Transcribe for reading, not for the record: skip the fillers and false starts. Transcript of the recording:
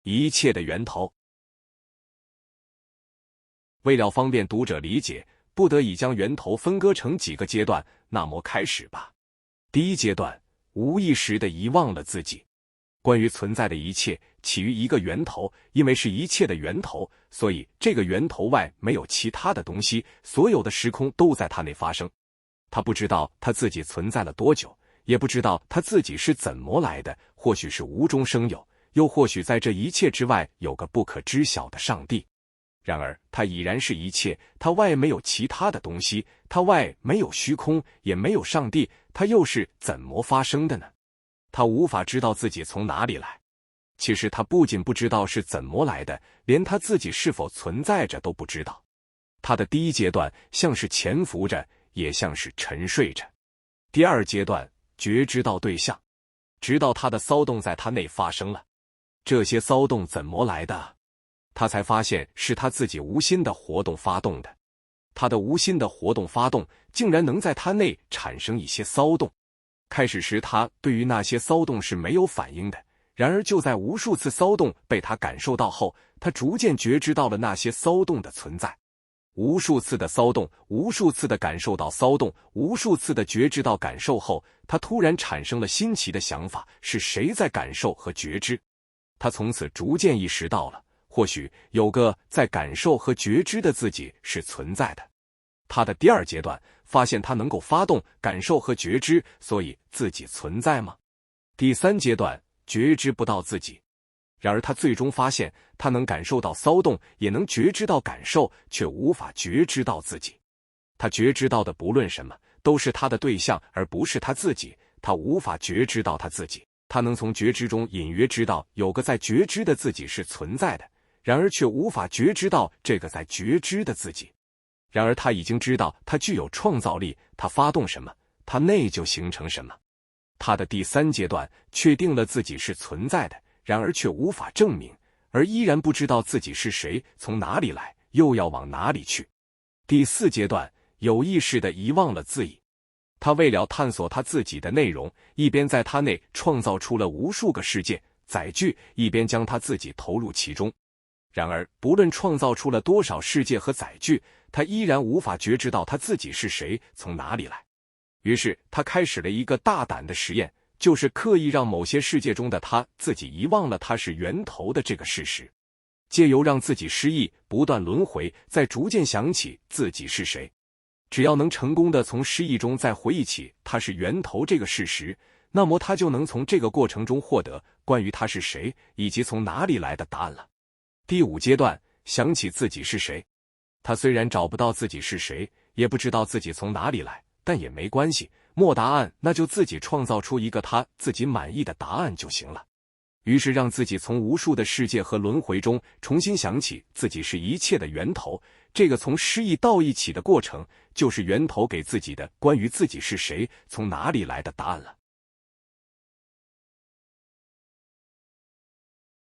一切的源头。为了方便读者理解，不得已将源头分割成几个阶段，那么开始吧。第一阶段，无意识地遗忘了自己。关于存在的一切起于一个源头，因为是一切的源头，所以这个源头外没有其他的东西，所有的时空都在它内发生。他不知道他自己存在了多久，也不知道他自己是怎么来的，或许是无中生有，又或许在这一切之外有个不可知晓的上帝。然而他已然是一切，他外没有其他的东西，他外没有虚空，也没有上帝，他又是怎么发生的呢？他无法知道自己从哪里来。其实他不仅不知道是怎么来的，连他自己是否存在着都不知道。他的第一阶段像是潜伏着，也像是沉睡着。第二阶段，觉知到对象，直到他的骚动在他内发生了。这些骚动怎么来的？他才发现是他自己无心的活动发动的。他的无心的活动发动，竟然能在他内产生一些骚动。开始时他对于那些骚动是没有反应的，然而就在无数次骚动被他感受到后，他逐渐觉知到了那些骚动的存在。无数次的骚动，无数次的感受到骚动，无数次的觉知到感受后，他突然产生了新奇的想法，是谁在感受和觉知？他从此逐渐意识到了，或许有个在感受和觉知的自己是存在的。他的第二阶段发现他能够发动感受和觉知，所以自己存在吗？第三阶段觉知不到自己，然而他最终发现他能感受到骚动，也能觉知到感受，却无法觉知到自己。他觉知到的不论什么都是他的对象，而不是他自己。他无法觉知到他自己，他能从觉知中隐约知道有个在觉知的自己是存在的，然而却无法觉知到这个在觉知的自己。然而他已经知道他具有创造力，他发动什么，他内就形成什么。他的第三阶段确定了自己是存在的，然而却无法证明，而依然不知道自己是谁，从哪里来，又要往哪里去。第四阶段有意识地遗忘了自己。他为了探索他自己的内容，一边在他内创造出了无数个世界载具，一边将他自己投入其中。然而不论创造出了多少世界和载具，他依然无法觉知到他自己是谁，从哪里来。于是他开始了一个大胆的实验，就是刻意让某些世界中的他自己遗忘了他是源头的这个事实，借由让自己失忆，不断轮回，再逐渐想起自己是谁。只要能成功的从失忆中再回忆起他是源头这个事实，那么他就能从这个过程中获得关于他是谁以及从哪里来的答案了。第五阶段，想起自己是谁。他虽然找不到自己是谁，也不知道自己从哪里来，但也没关系，没答案，那就自己创造出一个他自己满意的答案就行了。于是让自己从无数的世界和轮回中重新想起自己是一切的源头，这个从失忆到忆起的过程，就是源头给自己的关于自己是谁、从哪里来的答案了。